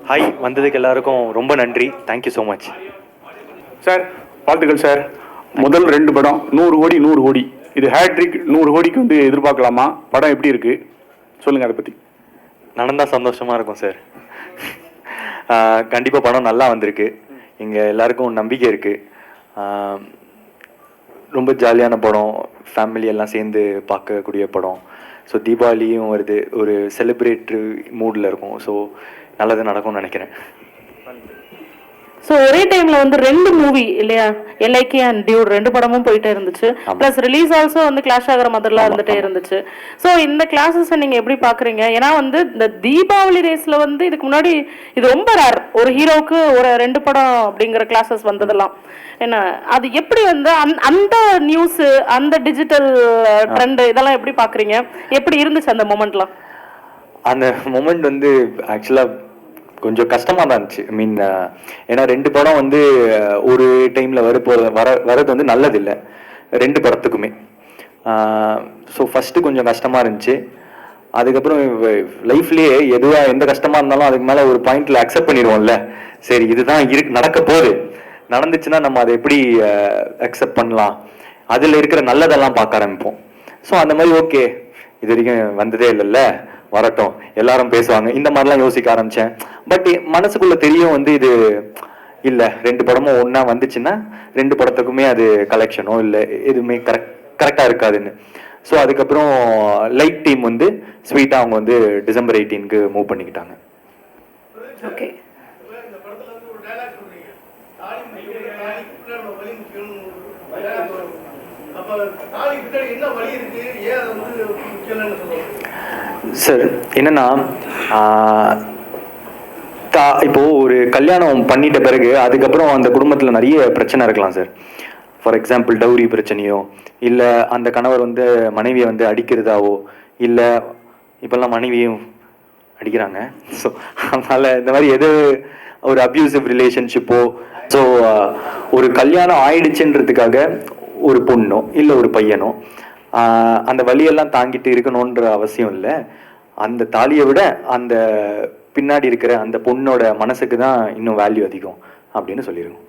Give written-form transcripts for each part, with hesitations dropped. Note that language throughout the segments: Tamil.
ஹாய், வந்ததுக்கு எல்லாருக்கும் ரொம்ப நன்றி. Thank you so much sir. வாழ்த்துக்கள் சார். முதல் 2 படம் 100 கோடி 100 கோடி, இது ஹேட்ரிக் 100 கோடிக்கு வந்து எதிர்பார்க்கலாமா? படம் எப்படி இருக்கு சொல்லுங்க, அதை பற்றி. நடந்தால் சந்தோஷமாக இருக்கும் சார். கண்டிப்பாக படம் நல்லா வந்திருக்கு. இங்கே எல்லாருக்கும் நம்பிக்கை இருக்குது. ரொம்ப ஜாலியான படம், ஃபேமிலி எல்லாம் சேர்ந்து பார்க்கக்கூடிய படம். ஸோ தீபாவளியும் வருது, ஒரு செலிப்ரேட்டரி மூடில் இருக்கும். ஸோ நல்லது நடக்கும்னு நினைக்கிறேன். ஸோ ஒரே டைம்ல வந்து 2 மூவி இல்லையா, எல்ஐகே அண்ட் டியூட் 2 படமும் போயிட்டே இருந்துச்சு. பிளஸ் ரிலீஸ் ஆல்சோ வந்து கிளாஷ் ஆகிற மாதிரிலாம் இருந்துட்டே இருந்துச்சு. ஸோ இந்த கிளாஸஸ் நீங்க எப்படி பாக்குறீங்க? ஏன்னா வந்து இந்த தீபாவளி ரேஸ்ல வந்து இதுக்கு முன்னாடி இது ரொம்ப ரேர், ஒரு ஹீரோவுக்கு ஒரு 2 படம் அப்படிங்கிற கிளாஸஸ் வந்ததெல்லாம். என்ன அது எப்படி வந்து அந்த நியூஸ், அந்த டிஜிட்டல் ட்ரெண்ட் இதெல்லாம் எப்படி பாக்குறீங்க? எப்படி இருந்துச்சு அந்த மொமெண்ட்லாம்? அந்த மொமெண்ட் வந்து ஆக்சுவலாக கொஞ்சம் கஷ்டமாக தான் இருந்துச்சு. ஐ மீன், ஏன்னா 2 படம் வந்து ஒரு டைமில் வரது வந்து நல்லதில்லை 2 படத்துக்குமே. ஸோ ஃபஸ்ட்டு கொஞ்சம் கஷ்டமாக இருந்துச்சு. அதுக்கப்புறம் லைஃப்லேயே எந்த கஷ்டமாக இருந்தாலும் அதுக்கு மேலே ஒரு பாயிண்டில் அக்செப்ட் பண்ணிடுவோம்ல. சரி, இதுதான் நடக்க போகுது, நடந்துச்சுன்னா நம்ம அதை எப்படி அக்செப்ட் பண்ணலாம், அதில் இருக்கிற நல்லதெல்லாம் பார்க்க ஆரம்பிப்போம். ஸோ அந்த மாதிரி ஓகே, இது வரைக்கும் வந்ததே இல்லைல்ல, வரட்டும், எல்லாரும் பேசுவாங்க, இந்த மாதிரிலாம் யோசிக்க ஆரம்பித்தேன். பட் மனசுக்குள்ளே தெரியும் வந்து இது இல்லை, 2 படமும் ஒன்றா வந்துச்சுன்னா 2 படத்துக்குமே அது கலெக்ஷனோ இல்லை எதுவுமே கரெக்டாக இருக்காதுன்னு. ஸோ அதுக்கப்புறம் லைட் டீம் வந்து ஸ்வீட்டாக அவங்க வந்து டிசம்பர் 18க்கு மூவ் பண்ணிக்கிட்டாங்க. ஓகே. சார், என்னன்னா இப்போ ஒரு கல்யாணம் பண்ணிட்ட பிறகு அதுக்கப்புறம் அந்த குடும்பத்தில் நிறைய பிரச்சனை இருக்கலாம் சார். ஃபார் எக்ஸாம்பிள் டவுரி பிரச்சனையோ, இல்லை அந்த கணவர் வந்து மனைவியை வந்து அடிக்கிறதாவோ, இல்லை இப்போல்லாம் மனைவியும் அடிக்கிறாங்க. ஸோ அதனால் இந்த மாதிரி ஒரு அப்யூசிவ் ரிலேஷன்ஷிப்போ, ஸோ ஒரு கல்யாணம் ஆயிடுச்சுன்றதுக்காக ஒரு பொண்ணோ இல்லை ஒரு பையனோ அந்த வழியெல்லாம் தாங்கிட்டு இருக்கணுன்ற அவசியம் இல்லை. அந்த தாலியை விட அந்த பின்னாடி இருக்கிற அந்த பொண்ணோட மனசுக்கு தான் இன்னும் வேல்யூ அதிகம் அப்படின்னு சொல்லியிருக்கோம்.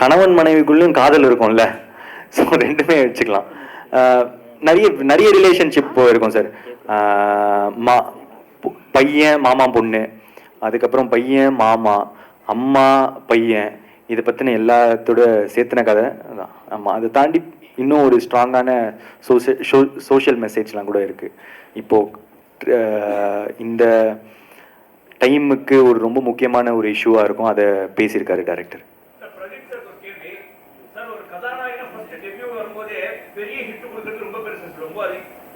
கணவன் மனைவிக்குள்ளேயும் காதல் இருக்கும்ல, ஸோ 2மே வச்சுக்கலாம். நிறைய ரிலேஷன்ஷிப் இருக்கும் சார். பையன் மாமா பொண்ணு, அதுக்கப்புறம் பையன் மாமா அம்மா பையன், இதை பற்றின எல்லாத்தோட சேர்த்துன கதை தான். ஆமாம், அதை தாண்டி இன்னும் ஒரு ஸ்ட்ராங்கான சோஷியல் மெசேஜ்லாம் கூட இருக்குது. இப்போது இந்த டைமுக்கு ஒரு ரொம்ப முக்கியமான ஒரு இஷ்யூவாக இருக்கும், அதை பேசியிருக்காரு டைரக்டர்.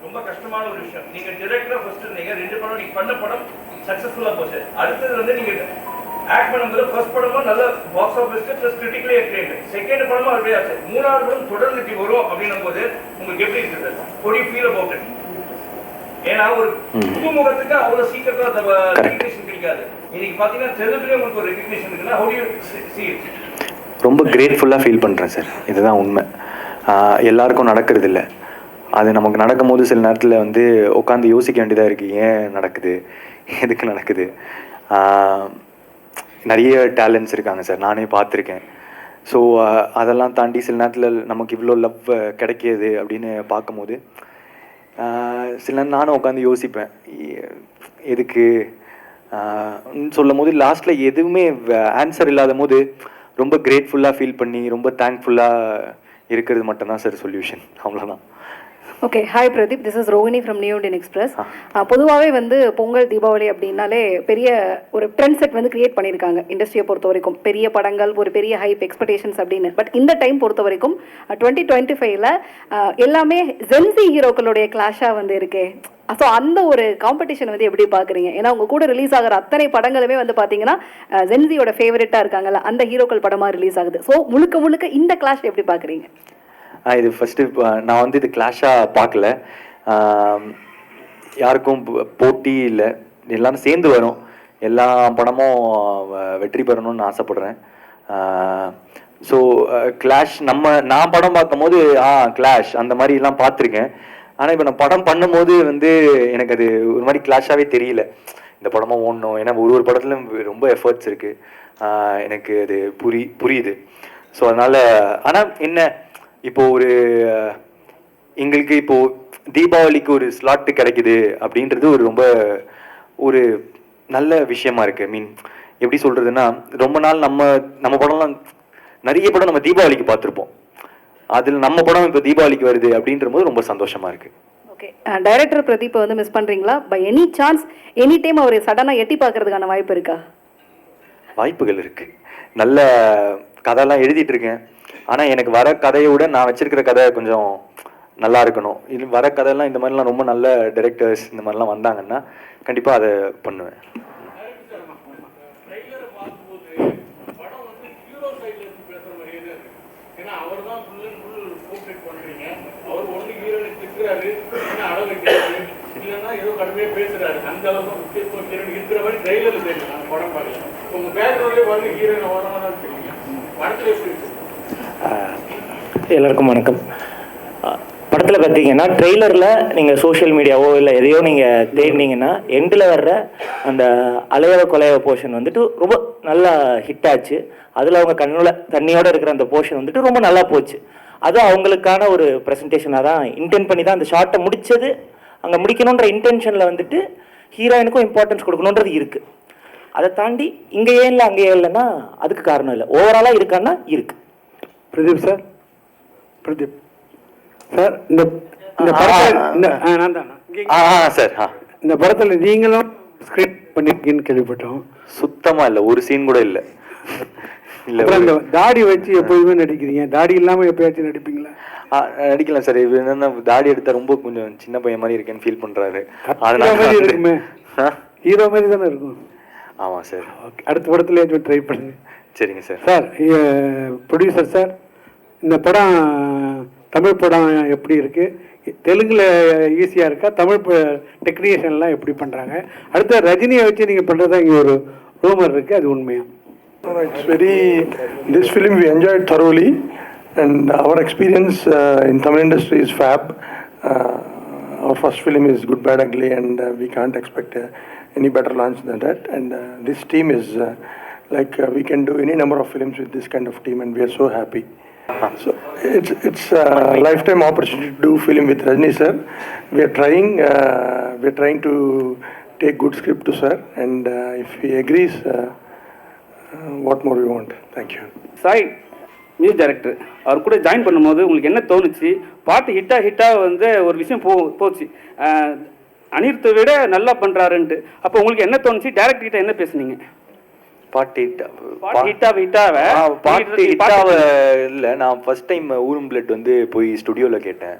ரொம்ப கஷ்டமான ஒரு விஷயம். நீங்க டைரக்டரா ஃபர்ஸ்ட் இருந்தீங்க, 2 படம் நீங்க பண்ண படம் சக்சஸ்ஃபுல்லா போச்சு. அடுத்தது வந்து நீங்க ஆக்ட் பண்ணும்போது ஃபர்ஸ்ட் படமும் நல்ல பாக்ஸ் ஆஃபீஸ்க்கு ப்ளஸ் கிரிட்டிக்கலி அக்ளைம்ட், செகண்ட் படமும் அப்படியே ஆச்சு, 3ஆவது படம் தொடர்ந்து இப்படி வரும் அப்படின்னும் போது உங்களுக்கு எப்படி இருக்குது? How do you feel about it? ஏன்னா ஒரு புது முகத்துக்கு அவ்வளவு சீக்கிரமா ரெகக்னிஷன் கிடைக்காது. இன்னைக்கு பாத்தீங்கன்னா தெலுங்குலயே உங்களுக்கு ஒரு ரெகக்னிஷன் இருக்குன்னா how do you see it? ரொம்ப கிரேட்ஃபுல்லாக ஃபீல் பண்ணுறேன் சார். இதுதான் உண்மை. எல்லாருக்கும் நடக்கிறது இல்லை. அது நமக்கு நடக்கும்போது சில நேரத்தில் வந்து உட்காந்து யோசிக்க வேண்டியதாக இருக்குது, ஏன் நடக்குது, எதுக்கு நடக்குது. நிறைய டேலண்ட்ஸ் இருக்காங்க சார், நானே பார்த்துருக்கேன். ஸோ அதெல்லாம் தாண்டி சில நேரத்தில் நமக்கு இவ்வளோ லவ் கிடைக்கிது அப்படின்னு பார்க்கும்போது சில நேரம் நானும் உட்காந்து யோசிப்பேன், எதுக்கு சொல்லும் போது லாஸ்ட்டில் எதுவுமே ஆன்சர் இல்லாத போது ரொம்ப கிரேட்ஃபுல்லாக ஃபீல் பண்ணி ரொம்ப தேங்க்ஃபுல்லாக இருக்கிறது மட்டும்தான் சார் சொல்யூஷன். அவ்வளோதான். Okay. Hi Pradeep, this is Rohini from new Indian express. பொதுவாகவே வந்து பொங்கல் தீபாவளி அப்படின்னாலே பெரிய ஒரு ட்ரெண்ட் செட் வந்து கிரியேட் பண்ணியிருக்காங்க இண்டஸ்ட்ரியை பொறுத்த வரைக்கும். பெரிய படங்கள், ஒரு பெரிய ஹைப் எக்ஸ்பெக்டேஷன்ஸ் அப்படின்னு. பட் இந்த டைம் பொறுத்த வரைக்கும் 2025ல் எல்லாமே ஜென்சி ஹீரோக்களுடைய கிளாஷாக வந்து இருக்கே. ஸோ அந்த ஒரு காம்படிஷன் வந்து எப்படி பார்க்குறீங்க? ஏன்னா உங்கள் கூட ரிலீஸ் ஆகிற அத்தனை படங்களுமே வந்து பார்த்தீங்கன்னா ஜென்சியோட ஃபேவரட்டாக இருக்காங்கல்ல, அந்த ஹீரோக்கள் படமாக ரிலீஸ் ஆகுது. ஸோ முழுக்க இந்த கிளாஷ் எப்படி பார்க்குறீங்க? இது ஃபஸ்ட்டு நான் வந்து இது கிளாஷாக பார்க்கல. யாருக்கும் போட்டி இல்லை, எல்லாரும் சேர்ந்து வரும். எல்லா படமும் வெற்றி பெறணும்னு ஆசைப்படுறேன். ஸோ கிளாஷ் நான் படம் பார்க்கும்போது கிளாஷ் அந்த மாதிரிலாம் பார்த்துருக்கேன். ஆனால் இப்போ நான் படம் பண்ணும்போது வந்து எனக்கு அது ஒரு மாதிரி கிளாஷாகவே தெரியல. இந்த படமாக ஓடணும், ஏன்னா ஒரு படத்துலையும் ரொம்ப எஃபர்ட்ஸ் இருக்குது, எனக்கு அது புரியுது. ஸோ அதனால் ஆனால் என்ன இப்போது எங்களுக்கு இப்போது தீபாவளிக்கு ஒரு ஸ்லாட்டு கிடைக்குது அப்படின்றது ரொம்ப ஒரு நல்ல விஷயமா இருக்குது. மீன் எப்படி சொல்கிறதுன்னா, ரொம்ப நாள் நம்ம படம்லாம் நிறைய படம் நம்ம தீபாவளிக்கு பார்த்துருப்போம், அதில் நம்ம படம் இப்போ தீபாவளிக்கு வருது அப்படின்ற போது ரொம்ப சந்தோஷமாக இருக்குது. ஓகே, டைரக்டர் பிரதீப் வந்து மிஸ் பண்ணுறீங்களா? By any chance any time அவர் சடனாக எட்டி பார்க்கறதுக்கான வாய்ப்பு இருக்கா? வாய்ப்புகள் இருக்குது. நல்ல கதையெல்லாம் எழுதிட்டு இருக்கேன். ஆனால் எனக்கு வர கதையை விட நான் வச்சிருக்கிற கதை கொஞ்சம் நல்லா இருக்கணும். இது வர கதையெல்லாம் இந்த மாதிரிலாம் ரொம்ப நல்ல டைரக்டர்ஸ் இந்த மாதிரிலாம் வந்தாங்கன்னா கண்டிப்பாக அதை பண்ணுவேன். எல்லாருக்கும் வணக்கம். படத்தில் பார்த்தீங்கன்னா ட்ரெய்லரில் நீங்கள் சோஷியல் மீடியாவோ இல்லை எதையோ நீங்கள் தேடினீங்கன்னா எண்டில் வர்ற அந்த அலையவ கொலையவ போர்ஷன் வந்துட்டு ரொம்ப நல்லா ஹிட் ஆச்சு. அதில் அவங்க தண்ணியோடு இருக்கிற அந்த போர்ஷன் வந்துட்டு ரொம்ப நல்லா போச்சு. அது அவங்களுக்கான ஒரு ப்ரெசன்டேஷனாக தான் இன்டென்ட் பண்ணி தான் அந்த ஷார்ட்டை முடித்தது. அங்கே முடிக்கணுன்ற இன்டென்ஷனில் வந்துட்டு ஹீரோயினுக்கும் இம்பார்ட்டன்ஸ் கொடுக்கணுன்றது இருக்குது. அதை தாண்டி இங்கே ஏன் இல்லை அங்கே ஏன் இல்லைன்னா அதுக்கு காரணம் இல்லை, ஓவராலாக இருக்கான்னா இருக்குது. பிரதீப் சார், பிரதீப் சார், இந்த இந்த படத்தில் நீங்களும் ஸ்கிரிப்ட் பண்ணிருக்கீங்கன்னு கேள்விப்பட்டோம். சுத்தமாக இல்லை, ஒரு சீன் கூட இல்லை. இல்லை, இந்த தாடி வச்சு எப்போதுமே நடிக்கிறீங்க, தாடி இல்லாமல் எப்பயாச்சும் நடிப்பீங்களா? நடிக்கலாம் சார். இது என்னன்னா தாடி எடுத்தா ரொம்ப கொஞ்சம் சின்ன பையன் மாதிரி இருக்கேன்னு ஃபீல் பண்றாரு. அதனால இருக்குமே, ஹீரோ மாதிரி தானே இருக்கும். ஆமாம் சார். ஓகே, அடுத்த படத்துல ட்ரை பண்ணுங்க. சரிங்க சார். சார், ப்ரொடியூசர் சார், இந்த படம் தமிழ் படம் எப்படி இருக்கு? தெலுங்குல ஈஸியாக இருக்கா? தமிழ் டெக்னீஷியன்லாம் எப்படி பண்ணுறாங்க? அடுத்த ரஜினியை வச்சு நீங்கள் பண்ணுறதா இங்கே ஒரு ரூமர் இருக்குது, அது உண்மையா? This film we enjoyed thoroughly, and our experience in Tamil industry is fab. Our first film is Good Bad Ugly, and we can't expect any better launch than that. And this team is we can do any number of films with this kind of team, and we are so happy. So it's a lifetime opportunity to do film with Rajni sir. We are trying to take good script to sir, and if he agrees, what more we want? Thank you. Sai music director, அவர் கூட ஜாயின் பண்ணும்போது உங்களுக்கு என்ன தோணுச்சு? பாட்டு ஹிட்டாக வந்து ஒரு விஷயம் போச்சு, அனிருத்தை விட நல்லா பண்ணுறாருன்ட்டு. அப்போ உங்களுக்கு என்ன தோணுச்சு? டைரக்டர் கிட்ட என்ன பேசுனீங்க? பாட்டு இல்லை, நான் ஃபர்ஸ்ட் டைம் ஊரும் பிளட் வந்து போய் ஸ்டுடியோவில் கேட்டேன்.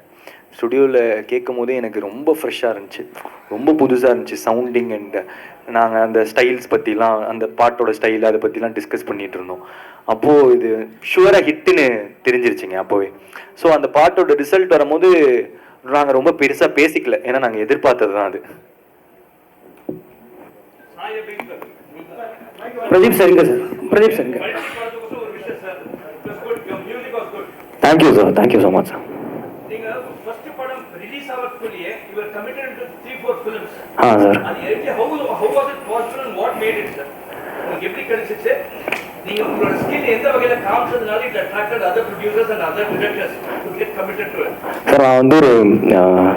ஸ்டுடியோவில் கேட்கும் போதே எனக்கு ரொம்ப ஃப்ரெஷ்ஷாக இருந்துச்சு, ரொம்ப புதுசாக இருந்துச்சு சவுண்டிங். அண்ட் நாங்கள் அந்த ஸ்டைல்ஸ் பற்றிலாம், அந்த பாட்டோட ஸ்டைல் அதை பற்றிலாம் டிஸ்கஸ் பண்ணிகிட்டு இருந்தோம். அப்போது இது ஷுவராக ஹிட்டுன்னு தெரிஞ்சிருச்சுங்க அப்போவே. ஸோ அந்த பாட்டோட ரிசல்ட் வரும்போது நாங்கள் ரொம்ப பெருசாக பேசிக்கல, ஏன்னா நாங்கள் எதிர்பார்த்தது தான் அது. பிரதீப் சரிங்க சார், பிரதீப் சரிங்க. Thank you sir, thank you so much sir. Sir, நான் வந்து ஒரு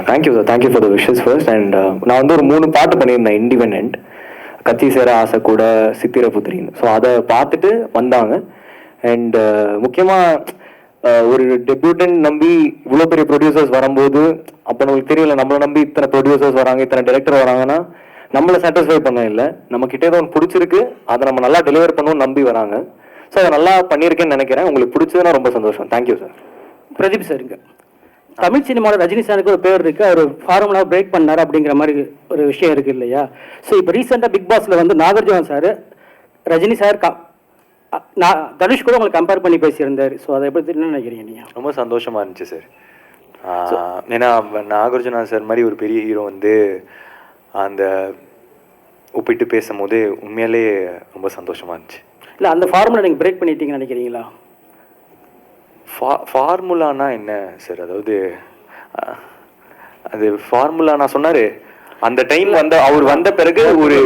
thank you sir, thank you for the wishes first. And நான் வந்து ஒரு 3 பாட்டு பண்ணியிருந்தேன் இண்டிபெண்ட், கத்தி சேர ஆசை கூட, சித்திர புத்திரின்னு. ஸோ அதை பார்த்துட்டு வந்தாங்க. அண்ட் முக்கியமாக ஒரு டெபியூட்டன் நம்பி இவ்வளோ பெரிய ப்ரொடியூசர்ஸ் வரும்போது, அப்போ நம்மளுக்கு தெரியல, நம்மளை நம்பி இத்தனை ப்ரொடியூசர்ஸ் வராங்க, இத்தனை டைரக்டர் வராங்கன்னா நம்மளை சாட்டிஸ்ஃபை பண்ண இல்லை, நம்மக்கிட்ட ஏதோ ஒன்று பிடிச்சிருக்கு, அதை நம்ம நல்லா டெலிவர் பண்ணுவோம்னு நம்பி வராங்க. ஸோ அதை நல்லா பண்ணியிருக்கேன்னு நினைக்கிறேன். உங்களுக்கு பிடிச்சதுன்னா ரொம்ப சந்தோஷம். Thank you sir. பிரதீப் சாருங்க, தமிழ் சினிமாவில் ரஜினி சாருக்கு ஒரு பேர் இருக்குது, அவர் ஃபார்முலா பிரேக் பண்ணார் அப்படிங்கிற மாதிரி ஒரு விஷயம் இருக்குது இல்லையா? ஸோ இப்போ ரீசெண்டாக பிக் பாஸில் வந்து நாகார்ஜுனா சார் ரஜினி சார் தனுஷ் கூட உங்களை கம்பேர் பண்ணி பேசியிருந்தார். ஸோ அதை எப்படி என்ன நினைக்கிறீங்க நீங்கள்? ரொம்ப சந்தோஷமாக இருந்துச்சு சார். ஏன்னா நாகார்ஜுனா சார் மாதிரி ஒரு பெரிய ஹீரோ வந்து அந்த ஒப்பிட்டு பேசும்போது உண்மையிலே ரொம்ப சந்தோஷமாக இருந்துச்சு. இல்லை, அந்த ஃபார்முலா நீங்கள் பிரேக் பண்ணிட்டீங்கன்னு நினைக்கிறீங்களா? ஃபார்முலானா என்ன சார்? அதாவது அது ஃபார்முலா நான் சொன்னாரு அந்த டைம் வந்து அவர் வந்த பிறகு ஒரு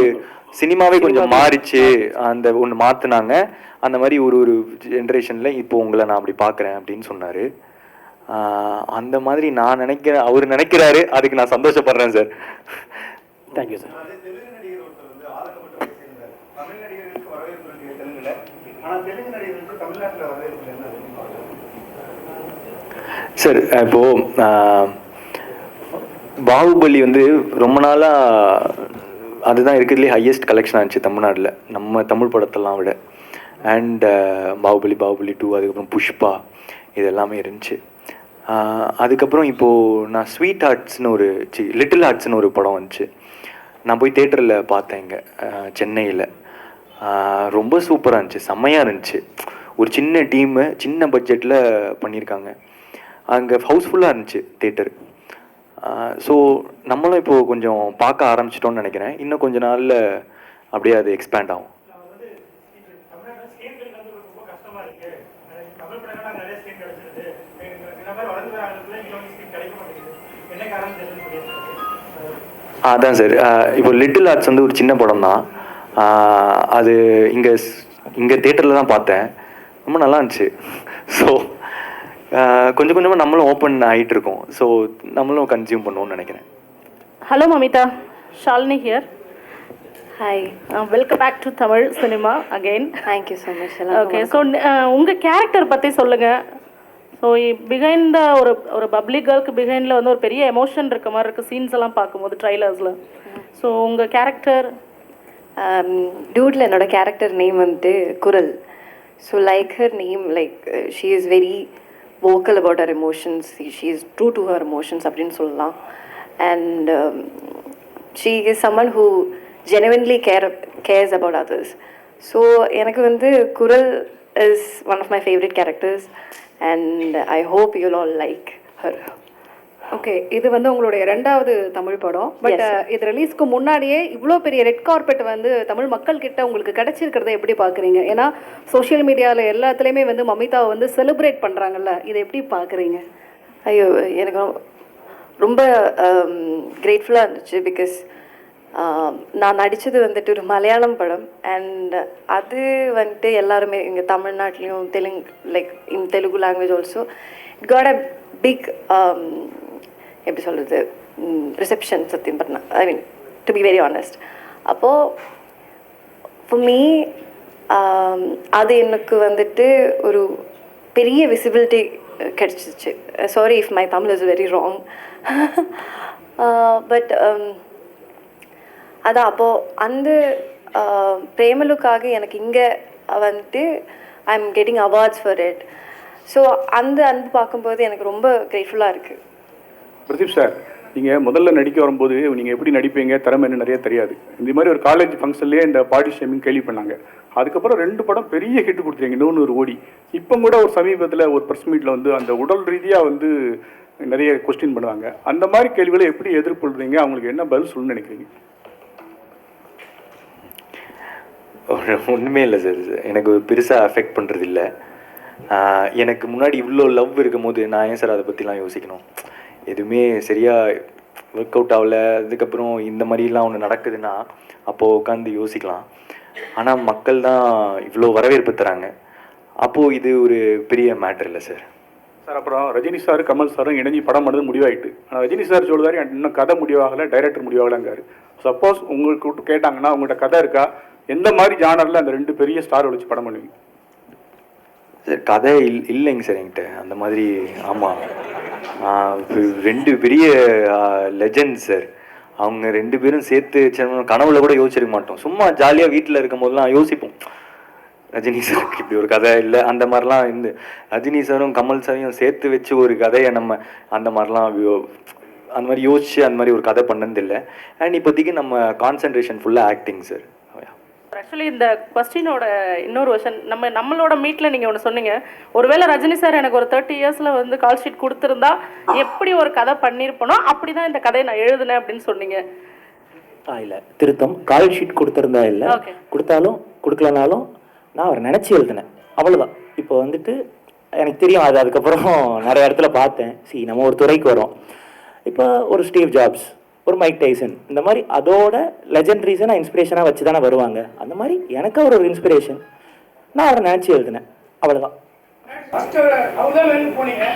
சினிமாவே கொஞ்சம் மாறிச்சு, அந்த ஒன்று மாற்றினாங்க. அந்த மாதிரி ஒரு ஒரு ஜென்ரேஷனில் இப்போ உங்களை நான் அப்படி பார்க்குறேன் அப்படின்னு சொன்னார். அந்த மாதிரி நான் நினைக்கிறேன், அவர் நினைக்கிறாரு, அதுக்கு நான் சந்தோஷப்படுறேன் சார். Thank you sir. சார் இப்போ பாகுபலி வந்து ரொம்ப நாளாக அதுதான் இருக்கிறதுலே ஹையஸ்ட் கலெக்ஷன் ஆச்சு தமிழ்நாட்டில், நம்ம தமிழ் படத்தெல்லாம் விட. அண்ட் பாகுபலி 2, அதுக்கப்புறம் புஷ்பா, இது எல்லாமே இருந்துச்சு. அதுக்கப்புறம் இப்போது நான் ஸ்வீட் ஹார்ட்ஸ்னு லிட்டில் ஹார்ட்ஸ்னு ஒரு படம் வந்துச்சு. நான் போய் தேட்டரில் பார்த்தேன் இங்கே சென்னையில். ரொம்ப சூப்பராக இருந்துச்சு, செம்மையாக இருந்துச்சு. ஒரு சின்ன டீமு, சின்ன பட்ஜெட்டில் பண்ணியிருக்காங்க. அங்கே ஹவுஸ்ஃபுல்லாக இருந்துச்சு தேட்டர். ஸோ நம்மளும் இப்போது கொஞ்சம் பார்க்க ஆரம்பிச்சிட்டோன்னு நினைக்கிறேன். இன்னும் கொஞ்ச நாளில் அப்படியே அது எக்ஸ்பேண்ட் ஆகும். அதான் சார், இப்போ லிட்டில் ஆர்ட்ஸ் வந்து ஒரு சின்ன படம் தான். அது இங்கே தேட்டரில் தான் பார்த்தேன், ரொம்ப நல்லா இருந்துச்சு. ஸோ கொஞ்சம் கொஞ்சமாக நம்மளும் ஓப்பன் ஆகிட்டு இருக்கோம். ஸோ நம்மளும் கன்சியூம் பண்ணுவோம்னு நினைக்கிறேன். Hello Mamitha, Shalini here. Hi, welcome back to Tamil cinema again. Thank you so much. Okay, so உங்கள் கேரக்டர் பற்றி சொல்லுங்கள். ஸோ பிஹைண்ட் த ஒரு பப்ளிக் கேர்ளுக்கு பிஹைண்டில் வந்து ஒரு பெரிய எமோஷன் இருக்க மாதிரி இருக்குது சீன்ஸ் எல்லாம் பார்க்கும்போது ட்ரைலர்ஸில். ஸோ உங்கள் கேரக்டர்? டியூட்டில் என்னோட கேரக்டர் நேம் வந்துட்டு குரல். So like her name, like she is very vocal about her emotions. She is true to her emotions அப்படின்னு சொல்லலாம். And she is someone who genuinely cares about others. So எனக்கு வந்து குரல் is one of my favorite characters and I hope you'll all like her. Okay, இது வந்து உங்களுடைய 2வது தமிழ் படம். பட் இது ரிலீஸ்க்கு முன்னாடியே இவ்வளோ பெரிய ரெட் கார்பெட் வந்து தமிழ் மக்கள் கிட்ட உங்களுக்கு கிடைச்சிருக்கிறத எப்படி பார்க்குறீங்க? ஏன்னா சோஷியல் மீடியாவில் எல்லாத்துலேயுமே வந்து மமிதாவை வந்து செலிப்ரேட் பண்ணுறாங்கல்ல, இதை எப்படி பார்க்குறீங்க? ஐயோ, எனக்கு ரொம்ப கிரேட்ஃபுல்லாக இருந்துச்சு. பிகாஸ் நான் நடித்தது வந்துட்டு ஒரு மலையாளம் படம். அண்ட் அது வந்துட்டு எல்லாருமே இங்கே தமிழ்நாட்டிலையும் in Telugu language also it got a big எப்படி சொல்கிறது ரிசெப்ஷன். சத்தியம் பண்ணா, I mean to be very honest. அப்போது ஃபார் மீ அது எனக்கு வந்துட்டு ஒரு பெரிய விசிபிலிட்டி கிடச்சிச்சு. Sorry if my Tamil is very wrong. But அதான் அப்போது அந்த பிரேமலுக்காக எனக்கு இங்கே வந்துட்டு I am getting awards for it. So அந்த அன்பு பார்க்கும்போது எனக்கு ரொம்ப கிரேட்ஃபுல்லாக இருக்குது. பிரதீப் சார், நீங்கள் முதல்ல நடிக்க வரும்போது நீங்கள் எப்படி நடிப்பீங்க, திறமை என்ன நிறைய தெரியாது. இந்த மாதிரி ஒரு காலேஜ் ஃபங்க்ஷன்லேயே இந்த பாடி ஷேமிங் கேள்வி பண்ணாங்க. அதுக்கப்புறம் 2 படம் பெரிய ஹிட் கொடுத்துருங்க, 100 கோடி. இப்போ கூட ஒரு சமீபத்தில் ஒரு ப்ரெஸ் மீட்டில் வந்து அந்த உடல் ரீதியாக வந்து நிறைய கொஸ்டின் பண்ணுவாங்க. அந்த மாதிரி கேள்விகளை எப்படி எதிர்கொள்றீங்க? அவங்களுக்கு என்ன பதில் சொல்லணும்னு நினைக்கிறீங்க? ஒன்றுமே இல்லை சார், எனக்கு பெருசாக அஃபெக்ட் பண்ணுறது இல்லை. எனக்கு முன்னாடி இவ்வளோ லவ் இருக்கும் போது நான் ஏன் சார் அதை பற்றிலாம் யோசிக்கணும்? எதுவுமே சரியாக ஒர்க் அவுட் ஆகலை, அதுக்கப்புறம் இந்த மாதிரிலாம் ஒன்று நடக்குதுன்னா அப்போது உட்காந்து யோசிக்கலாம். ஆனால் மக்கள் தான் இவ்வளோ வரவேற்பு தராங்க, அப்போது இது ஒரு பெரிய மேட்டர் இல்லை சார். சார், அப்புறம் ரஜினி சார் கமல் சாரும் இணைஞ்சி படம் பண்ணது முடிவாயிட்டு. ஆனால் ரஜினி சார் சொல்லுவார் இன்னும் கதை முடிவாகலை, டைரக்டர் முடிவாகலைங்காரு. சப்போஸ் உங்களுக்கு விட்டு கேட்டாங்கன்னா உங்கள்கிட்ட கதை இருக்கா, எந்த மாதிரி ஜானரில் அந்த 2 பெரிய ஸ்டார் வச்சு படம் பண்ணுவீங்க? சார் கதை இல்லைங்க சார் என்கிட்ட அந்த மாதிரி. ஆமாம், 2 பெரிய லெஜண்ட் சார், அவங்க 2 பேரும் சேர்த்து கனவுல கூட யோசிச்சிருக்க மாட்டோம். சும்மா ஜாலியாக வீட்டில் இருக்கும் போதெல்லாம் யோசிப்போம், ரஜினி சாருக்கு இப்படி ஒரு கதை இல்லை அந்த மாதிரிலாம் இருந்து ரஜினி சாரும் கமல் சாரையும் சேர்த்து வச்சு ஒரு கதையை நம்ம அந்த மாதிரிலாம் அந்த மாதிரி யோசிச்சு அந்த மாதிரி ஒரு கதை பண்ணதில்லை. அண்ட் இப்போதைக்கு நம்ம கான்சன்ட்ரேஷன் ஃபுல்லாக ஆக்டிங் சார். ஆக்சுவலி இந்த கொஸ்டினோட இன்னொரு வருஷன் நம்மளோட மீட்டில் நீங்கள் ஒன்று சொன்னீங்க, ஒருவேளை ரஜினி சார் எனக்கு ஒரு 30 இயர்ஸில் வந்து கால் ஷீட் கொடுத்துருந்தா எப்படி ஒரு கதை பண்ணியிருப்பனோ அப்படி தான் இந்த கதையை நான் எழுதுனேன் அப்படின்னு சொன்னீங்க. இல்லை, திருத்தம், கால் ஷீட் கொடுத்துருந்தா இல்லை, கொடுத்தாலும் கொடுக்கலனாலும் நான் அவர் நினச்சி எழுதினேன், அவ்வளோதான். இப்போ வந்துட்டு எனக்கு தெரியும் அது. அதுக்கப்புறம் நிறைய இடத்துல பார்த்தேன். நம்ம ஒரு துறைக்கு வரோம், இப்போ ஒரு ஸ்டீவ் ஜாப்ஸ், ஒரு மைக் டைசன், இந்த மாதிரி அதோட லெஜெண்டரிஸை நான் இன்ஸ்பிரேஷனாக வச்சு தானே வருவாங்க. அந்த மாதிரி எனக்கு அவர் ஒரு இன்ஸ்பிரேஷன், நான் அவரை நினச்சி எழுதினேன், அவ்வளோதான். அவர் தான் வேணும் போனீங்க,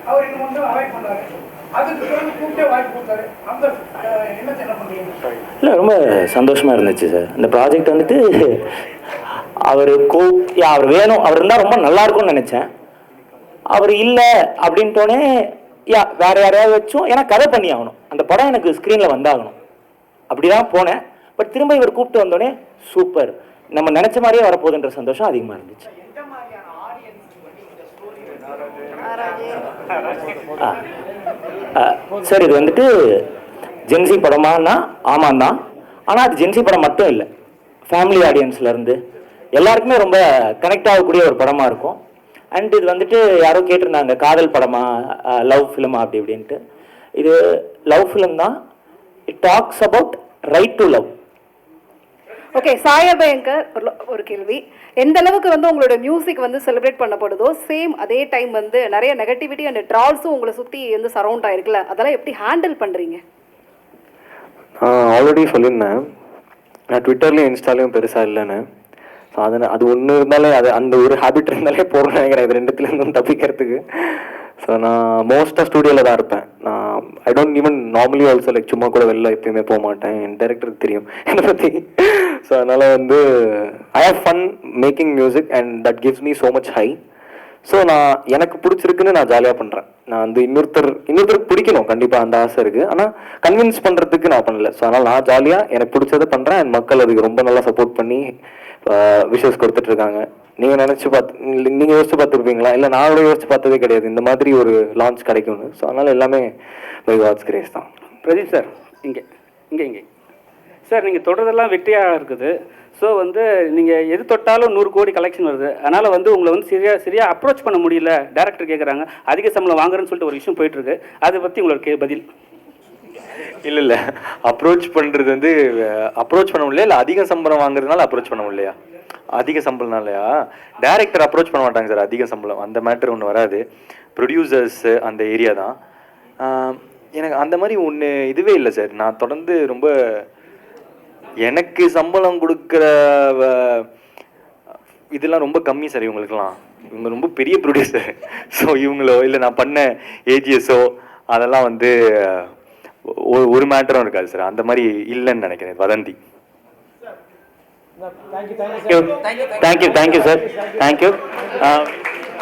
அவர் இன்னும் வந்து அவாய்ட் பண்ணாரு, அதுக்கு பிறகு கூப்பிட்டே வாய்ப்பு கொடுத்தாரு, அந்த எண்ணத்தை என்ன பண்ணுறீங்க? இல்லை, ரொம்ப சந்தோஷமாக இருந்துச்சு சார். இந்த ப்ராஜெக்ட் வந்துட்டு அவர் அவர் வேணும், அவர் இருந்தால் ரொம்ப நல்லா இருக்கும்னு நினச்சேன். அவர் இல்லை அப்படின்ட்டோடனே வேற யாரையாவது வச்சோம், ஏன்னா கதை பண்ணி ஆகணும், அந்த படம் எனக்கு ஸ்க்ரீனில் வந்தாகணும், அப்படிதான் போனேன். பட் திரும்ப இவர் கூப்பிட்டு வந்தோடனே சூப்பர், நம்ம நினச்ச மாதிரியே வரப்போகுதுன்ற சந்தோஷம் அதிகமாக இருந்துச்சு. சார், இது வந்துட்டு ஜென்சி படமானா ஆமாம் தான், ஆனால் அது ஜென்சி படம் மட்டும் இல்லை, ஃபேமிலி ஆடியன்ஸ்லேருந்து எல்லாருக்குமே ரொம்ப கனெக்ட் ஆகக்கூடிய ஒரு படமாக இருக்கும். அண்ட் இது வந்துட்டு யாரோ கேட்டிருந்தாங்க காதல் படமா லவ் ஃபிலிமா அப்படி இப்படின்ட்டு. இது லவ் ஃபிலிம் தான். It talks about right to love. Okay, சாயபயங்கர் ஒரு கேள்வி. எந்த அளவுக்கு வந்து உங்களோட மியூசிக் வந்து செலிப்ரேட் பண்ணப்படுதோ சேம் அதே டைம் வந்து நிறைய நெகட்டிவிட்டி அண்ட் ட்ரால்ஸும் உங்களை சுற்றி வந்து சரௌண்ட் ஆயிருக்குல்ல, அதெல்லாம் எப்படி ஹேண்டில் பண்ணுறீங்க? ஆல்ரெடி சொல்லியிருந்தேன், நான் ட்விட்டர்லேயும் இன்ஸ்டாலையும் பெருசாக இல்லைன்னு. ஸோ அது ஒன்று இருந்தாலே, அது அந்த ஒரு ஹேபிட் இருந்தாலே போகணும்னு நினைக்கிறேன் இது ரெண்டுத்துலேருந்தும் தப்பிக்கிறதுக்கு. ஸோ நான் மோஸ்ட்டாக ஸ்டூடியோவில் தான் இருப்பேன். நான் I don't even normally also like சும்மா கூட வெளில எப்பயுமே போக மாட்டேன். என் டைரக்டருக்கு தெரியும் என்னை பற்றி. ஸோ அதனால் வந்து I have fun making music and that gives me so much high. So நான் எனக்கு பிடிச்சிருக்குன்னு நான் ஜாலியாக பண்ணுறேன். நான் வந்து இன்னொருத்தருக்கு பிடிக்கணும் கண்டிப்பாக, அந்த ஆசை இருக்குது. ஆனால் கன்வின்ஸ் பண்ணுறதுக்கு நான் பண்ணல. ஸோ அதனால் நான் ஜாலியாக எனக்கு பிடிச்சதை பண்ணுறேன். அண்ட் மக்கள் அதுக்கு ரொம்ப நல்லா சப்போர்ட் பண்ணி விஷஸ் கொடுத்துட்ருக்காங்க. நீங்கள் நீங்கள் யோசிச்சு பார்த்துருப்பீங்களா? இல்லை, நான் கூட யோசிச்சு பார்த்ததே கிடையாது இந்த மாதிரி ஒரு லான்ச் கிடைக்கும்னு. ஸோ அதனால் எல்லாமே பை காட்ஸ் கிரேஸ் தான். பிரதீப் சார், இங்கே சார், நீங்கள் தொடர்றதெல்லாம் வெற்றியாக இருக்குது. ஸோ வந்து நீங்கள் எது தொட்டாலும் 100 கோடி கலெக்ஷன் வருது. அதனால் வந்து உங்களை வந்து சரியாக அப்ரோச் பண்ண முடியல, டேரக்டர் கேட்குறாங்க, அதிக சம்பளம் வாங்குறேன்னு சொல்லிட்டு ஒரு விஷயம் போயிட்டுருக்கு. அதை பற்றி உங்களுக்கு பதில்? இல்லை, அப்ரோச் பண்ணுறது வந்து அப்ரோச் பண்ண முடியல, இல்லை அதிக சம்பளம் வாங்குறதுனால அப்ரோச் பண்ண முடியலையா? அதிக சம்பளம்னாலையா? டேரக்டர் அப்ரோச் பண்ண மாட்டாங்க சார். அதிக சம்பளம் அந்த மேட்ரு ஒன்று வராது. ப்ரொடியூசர்ஸ் அந்த ஏரியா தான். எனக்கு அந்த மாதிரி ஒன்று இதுவே இல்லை சார். நான் தொடர்ந்து ரொம்ப எனக்கு சம்பளம் கொடுக்குற இதெல்லாம் ரொம்ப கம்மி சார் இவங்களுக்கெல்லாம். இவங்க ரொம்ப பெரிய ப்ரொடியூசர். ஸோ இவங்களோ இல்லை நான் பண்ண ஏஜிஎஸோ அதெல்லாம் வந்து ஒரு மேட்டரும் இருக்காது சார். அந்த மாதிரி இல்லைன்னு நினைக்கிறேன். வதந்தி. Thank you sir, thank you.